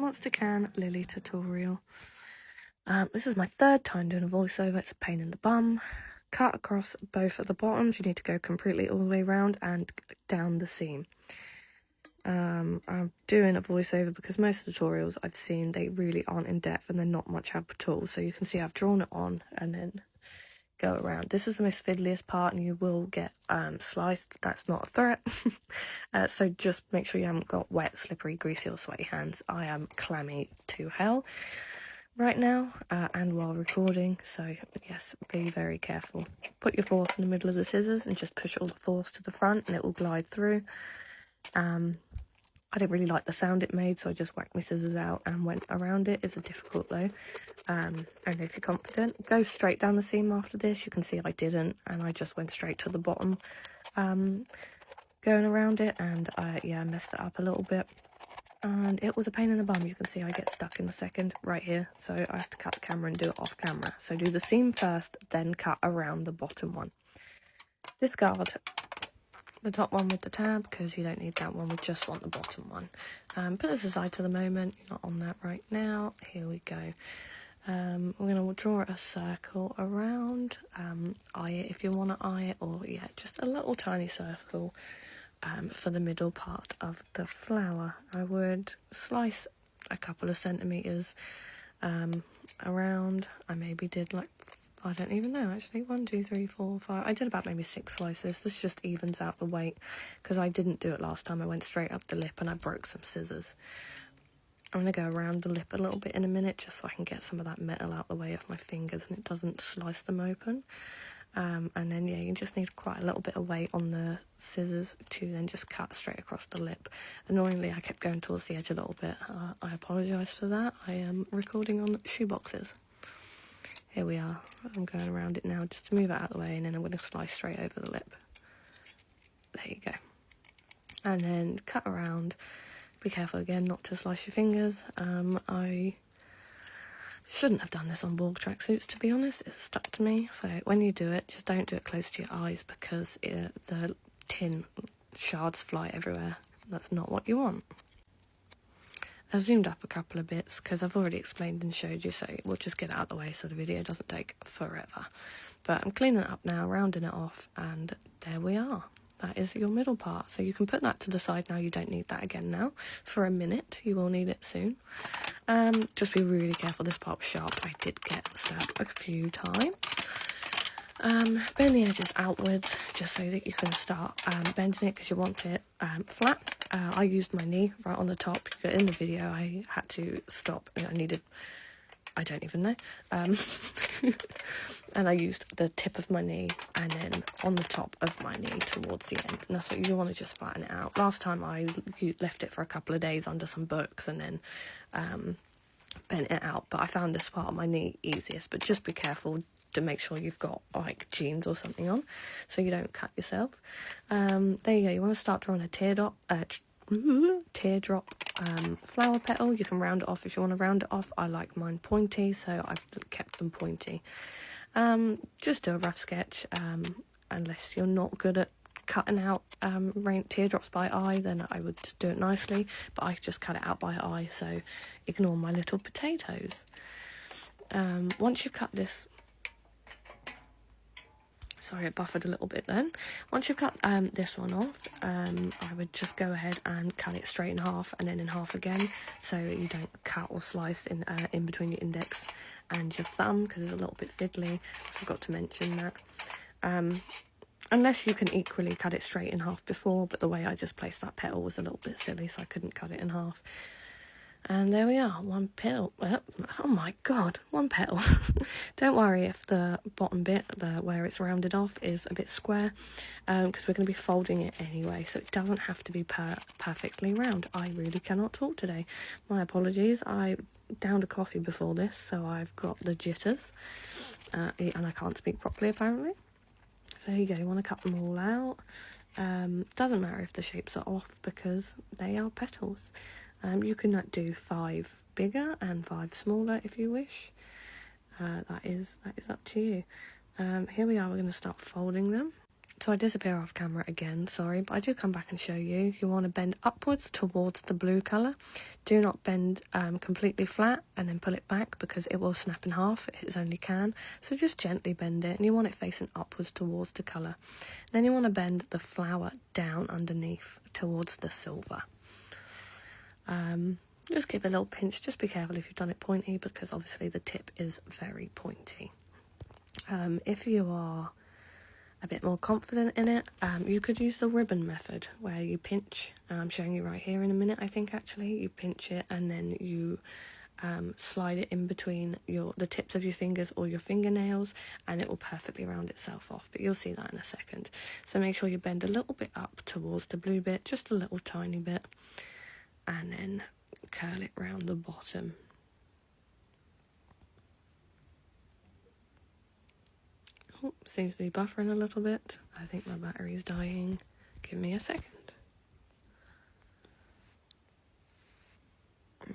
Monster Can Lily tutorial. This is my third time doing a voiceover. It's a pain in the bum. Cut across both at the bottoms. You need to go completely all the way around and down the seam. I'm doing a voiceover because most tutorials I've seen, they really aren't in depth and they're not much help at all. So you can see I've drawn it on and then go around. This is the most fiddliest part and you will get sliced. That's not a threat. So just make sure you haven't got wet, slippery, greasy or sweaty hands. I am clammy to hell right now and while recording, so yes, be very careful. Put your force in the middle of the scissors and just push all the force to the front and it will glide through. I didn't really like the sound it made, so I just whacked my scissors out and went around it. It's difficult though. And if you're confident, go straight down the seam after this. You can see I didn't, and I just went straight to the bottom going around it, and I messed it up a little bit. And it was a pain in the bum. You can see I get stuck in a second right here, so I have to cut the camera and do it off camera. So do the seam first, then cut around the bottom one. Discard the top one with the tab because you don't need that one, we just want the bottom one. Put this aside to the moment, you're not on that right now. Here we go. We're going to draw a circle around, eye it if you want to eye it, or yeah, just a little tiny circle for the middle part of the flower. I would slice a couple of centimetres around. I maybe did like, I don't even know actually, 1, 2, 3, 4, 5, I did about maybe 6 slices. This just evens out the weight because I didn't do it last time. I went straight up the lip and I broke some scissors. I'm going to go around the lip a little bit in a minute just so I can get some of that metal out the way of my fingers and it doesn't slice them open. And then yeah, you just need quite a little bit of weight on the scissors to then just cut straight across the lip. Annoyingly, I kept going towards the edge a little bit. I apologise for that. I am recording on shoeboxes. Here we are. I'm going around it now just to move it out of the way, and then I'm going to slice straight over the lip. There you go. And then cut around. Be careful again not to slice your fingers. I shouldn't have done this on Borg tracksuits, to be honest. It's stuck to me. So when you do it, just don't do it close to your eyes because the tin shards fly everywhere. That's not what you want. I've zoomed up a couple of bits because I've already explained and showed you, so we'll just get it out of the way so the video doesn't take forever. But I'm cleaning it up now, rounding it off, and there we are. That is your middle part. So you can put that to the side now. You don't need that again now for a minute. You will need it soon. Just be really careful. This part was sharp. I did get stabbed a few times. Bend the edges outwards just so that you can start bending it because you want it flat. I used my knee right on the top. In the video I had to stop and I don't even know. And I used the tip of my knee and then on the top of my knee towards the end. And that's what you want to just flatten it out. Last time I left it for a couple of days under some books and then bent it out. But I found this part of my knee easiest. But just be careful to make sure you've got like jeans or something on so you don't cut yourself. There you go. You want to start drawing a teardrop flower petal. You can round it off if you want to round it off. I like mine pointy, so I've kept them pointy. Just do a rough sketch, unless you're not good at cutting out teardrops by eye, then I would just do it nicely, but I just cut it out by eye, so ignore my little potatoes. Once you've cut this, sorry, it buffered a little bit then. Once you've cut this one off, I would just go ahead and cut it straight in half and then in half again, so you don't cut or slice in between your index and your thumb because it's a little bit fiddly. I forgot to mention that. Unless you can equally cut it straight in half before, but the way I just placed that petal was a little bit silly, so I couldn't cut it in half. And there we are, one petal. Oh my god, one petal. Don't worry if the bottom bit, where it's rounded off, is a bit square, because we're going to be folding it anyway, so it doesn't have to be perfectly round. I really cannot talk today. My apologies. I downed a coffee before this, so I've got the jitters, and I can't speak properly apparently. So here you go, you want to cut them all out. Doesn't matter if the shapes are off because they are petals. You can do 5 bigger and 5 smaller if you wish. That is up to you. Here we are, we're going to start folding them. So I disappear off camera again, sorry, but I do come back and show you. You want to bend upwards towards the blue colour. Do not bend completely flat and then pull it back because it will snap in half. It only can. So just gently bend it, and you want it facing upwards towards the colour. Then you want to bend the flower down underneath towards the silver. Just give it a little pinch. Just be careful if you've done it pointy because obviously the tip is very pointy. If you are a bit more confident in it, you could use the ribbon method where you pinch. I'm showing you right here in a minute, I think actually. You pinch it and then you slide it in between the tips of your fingers or your fingernails, and it will perfectly round itself off, but you'll see that in a second. So make sure you bend a little bit up towards the blue bit, just a little tiny bit, and then curl it round the bottom. Oh, seems to be buffering a little bit. I think my battery's dying. Give me a second.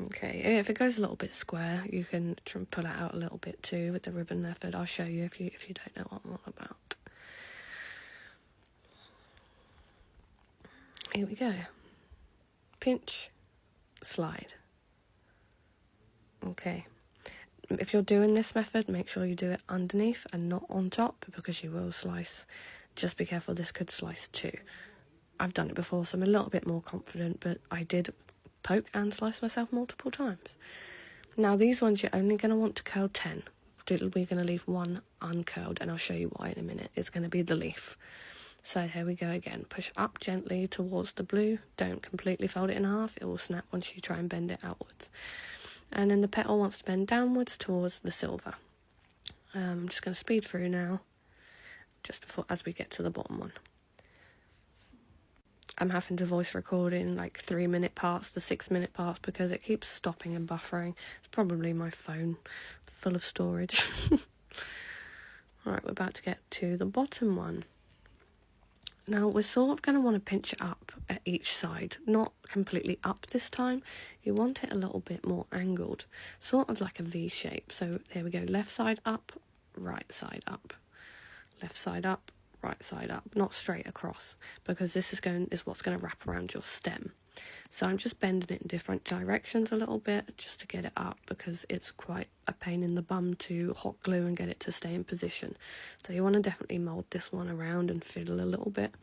Okay, if it goes a little bit square, you can try and pull it out a little bit too with the ribbon method. I'll show you if you don't know what I'm all about. Here we go. Pinch, slide. Okay. If you're doing this method, make sure you do it underneath and not on top because you will slice. Just be careful, this could slice too. I've done it before, so I'm a little bit more confident, but I did poke and slice myself multiple times. Now these ones you're only going to want to curl 10. We're going to leave one uncurled, and I'll show you why in a minute. It's going to be the leaf. So here we go again. Push up gently towards the blue. Don't completely fold it in half. It will snap once you try and bend it outwards. And then the petal wants to bend downwards towards the silver. I'm just going to speed through now, just before as we get to the bottom one. I'm having to voice record in like 3-minute parts, the 6-minute parts, because it keeps stopping and buffering. It's probably my phone full of storage. Alright, we're about to get to the bottom one. Now we're sort of going to want to pinch it up at each side, not completely up this time. You want it a little bit more angled, sort of like a V shape. So here we go, left side up, right side up, left side up, right side up, not straight across, because this is what's going to wrap around your stem. So I'm just bending it in different directions a little bit just to get it up, because it's quite a pain in the bum to hot glue and get it to stay in position. So you want to definitely mould this one around and fiddle a little bit.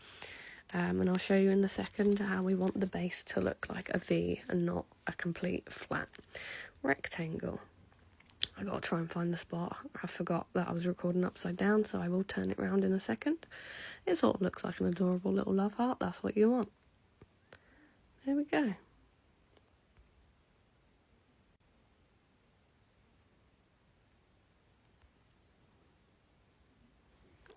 And I'll show you in a second how we want the base to look like a V and not a complete flat rectangle. I gotta try and find the spot. I forgot that I was recording upside down, so I will turn it round in a second. It sort of looks like an adorable little love heart. That's what you want. There we go.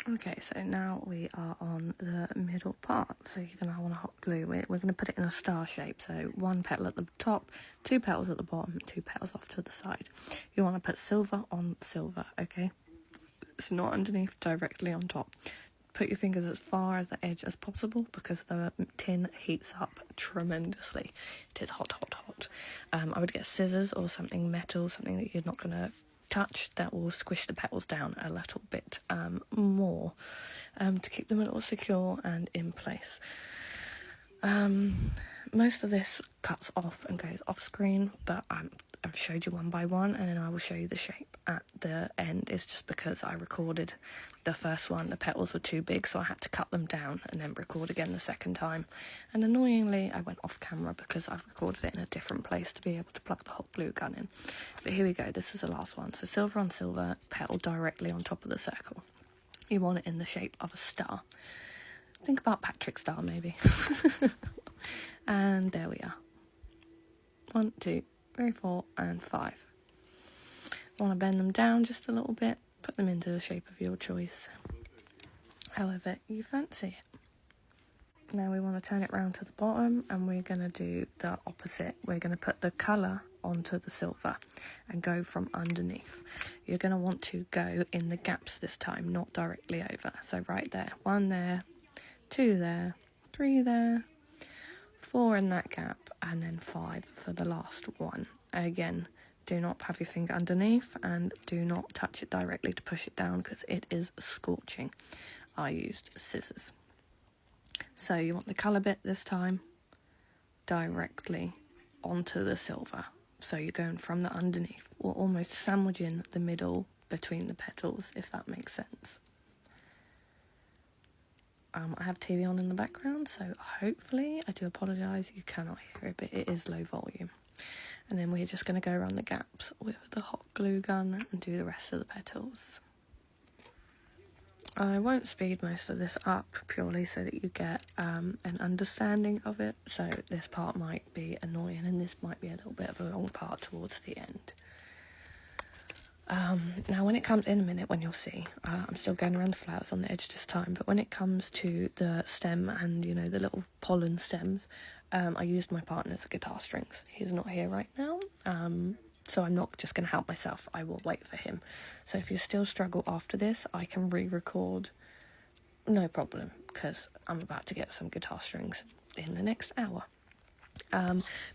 Okay, so now we are on the middle part. So you're going to want to hot glue it. We're going to put it in a star shape. So 1 petal at the top, 2 petals at the bottom, 2 petals off to the side. You want to put silver on silver, okay? It's not underneath, directly on top. Put your fingers as far as the edge as possible because the tin heats up tremendously. It is hot, hot, hot. I would get scissors or something metal, something that you're not going to touch, that will squish the petals down a little bit more to keep them a little secure and in place. Most of this cuts off and goes off screen, but I've showed you one by one, and then I will show you the shape at the end. It's just because I recorded the first one, the petals were too big, so I had to cut them down and then record again the second time. And annoyingly, I went off camera because I've recorded it in a different place to be able to plug the hot glue gun in. But here we go, this is the last one. So silver on silver, petal directly on top of the circle. You want it in the shape of a star. Think about Patrick's star, maybe. And there we are. 1, 2, 3, 4, and 5. I want to bend them down just a little bit, put them into the shape of your choice, however you fancy it. Now we want to turn it round to the bottom, and we're going to do the opposite. We're going to put the colour onto the silver and go from underneath. You're going to want to go in the gaps this time, not directly over. So right there, 1 there, 2 there, 3 there, 4 in that gap, and then 5 for the last one. Again, do not have your finger underneath and do not touch it directly to push it down because it is scorching. I used scissors. So you want the colour bit this time directly onto the silver. So you're going from the underneath, or almost sandwiching the middle between the petals, if that makes sense. I have TV on in the background, so hopefully, I do apologise, you cannot hear it, but it is low volume. And then we're just going to go around the gaps with the hot glue gun and do the rest of the petals. I won't speed most of this up purely so that you get an understanding of it. So this part might be annoying and this might be a little bit of a long part towards the end. Now when it comes in a minute, when you'll see, I'm still going around the flowers on the edge this time, but when it comes to the stem and, you know, the little pollen stems, I used my partner's guitar strings. He's not here right now, so I'm not just going to help myself. I will wait for him. So if you still struggle after this, I can re-record, no problem, because I'm about to get some guitar strings in the next hour.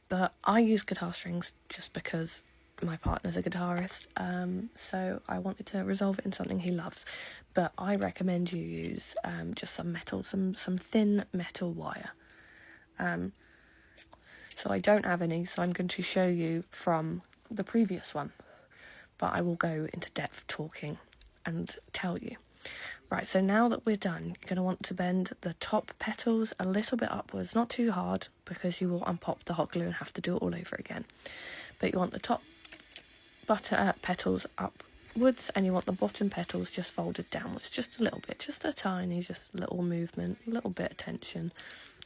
But I use guitar strings just because my partner's a guitarist, so I wanted to resolve it in something he loves. But I recommend you use just some metal, some thin metal wire. So I don't have any, so I'm going to show you from the previous one, but I will go into depth talking and tell you. Right, so now that we're done, you're going to want to bend the top petals a little bit upwards, not too hard, because you will unpop the hot glue and have to do it all over again. But you want the top petals upwards, and you want the bottom petals just folded downwards, just a little bit, just a tiny, just little movement, a little bit of tension.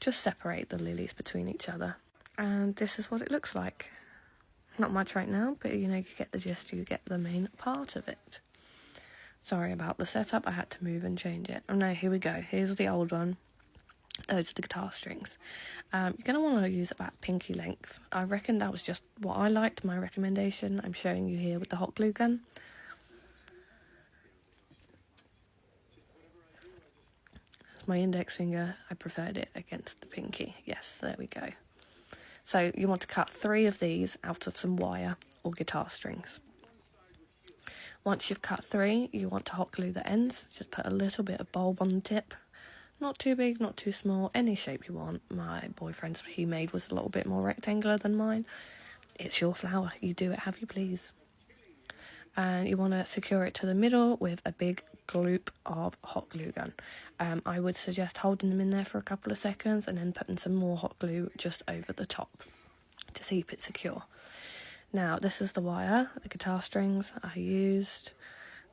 Just separate the lilies between each other. And this is what it looks like. Not much right now, but you know, you get the gist, you get the main part of it. Sorry about the setup, I had to move and change it. Oh no, here we go. Here's the old one. Those are the guitar strings. You're going to want to use about pinky length. I reckon that was just what I liked, my recommendation. I'm showing you here with the hot glue gun. That's my index finger. I preferred it against the pinky. Yes, there we go. So you want to cut 3 of these out of some wire or guitar strings. Once you've cut 3, you want to hot glue the ends. Just put a little bit of bulb on the tip. Not too big, not too small, any shape you want. My boyfriend's he made was a little bit more rectangular than mine. It's your flower, you do it, have you please. And you want to secure it to the middle with a big gloop of hot glue gun. I would suggest holding them in there for a couple of seconds and then putting some more hot glue just over the top to keep it secure. Now this is the wire, the guitar strings I used.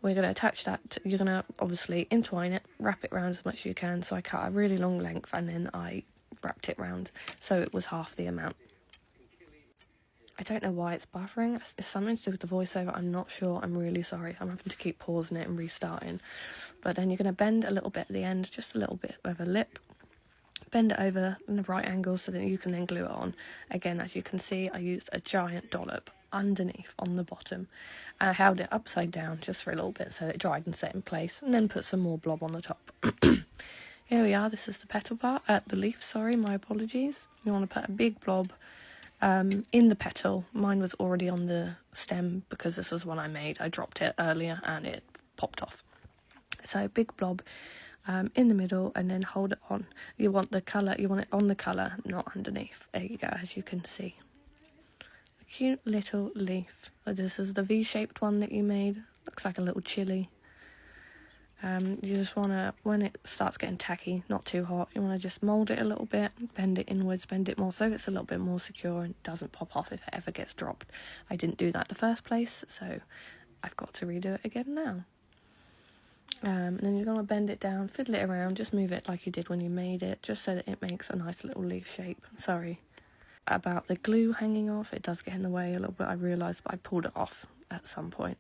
We're going to attach that, you're going to obviously entwine it, wrap it around as much as you can. So I cut a really long length and then I wrapped it round so it was half the amount. I don't know why it's buffering. It's something to do with the voiceover. I'm not sure. I'm really sorry. I'm having to keep pausing it and restarting. But then you're going to bend a little bit at the end, just a little bit of a lip. Bend it over in the right angle so that you can then glue it on. Again, as you can see, I used a giant dollop underneath on the bottom. I held it upside down just for a little bit so it dried and set in place, and then put some more blob on the top. Here we are. This is the petal part, the leaf, sorry, my apologies. You want to put a big blob in the petal. Mine was already on the stem because this was one I made. I dropped it earlier and it popped off. So big blob in the middle, and then hold it on. You want the colour, you want it on the colour, not underneath. There you go, as you can see. A cute little leaf. This is the V-shaped one that you made. Looks like a little chili. You just want to, when it starts getting tacky, not too hot, you want to just mould it a little bit, bend it inwards, bend it more so it's a little bit more secure and doesn't pop off if it ever gets dropped. I didn't do that the first place, so I've got to redo it again now. And then you're going to bend it down, fiddle it around, just move it like you did when you made it, just so that it makes a nice little leaf shape. Sorry about the glue hanging off, it does get in the way a little bit, I realised, but I pulled it off at some point.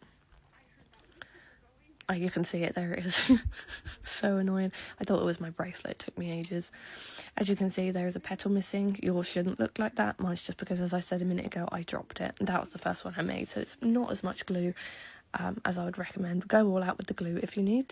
Oh, you can see it, there it is. So annoying. I thought it was my bracelet, it took me ages. As you can see, there is a petal missing. Yours shouldn't look like that. Mine's just because, as I said a minute ago, I dropped it. And that was the first one I made, so it's not as much glue as I would recommend. Go all out with the glue if you need.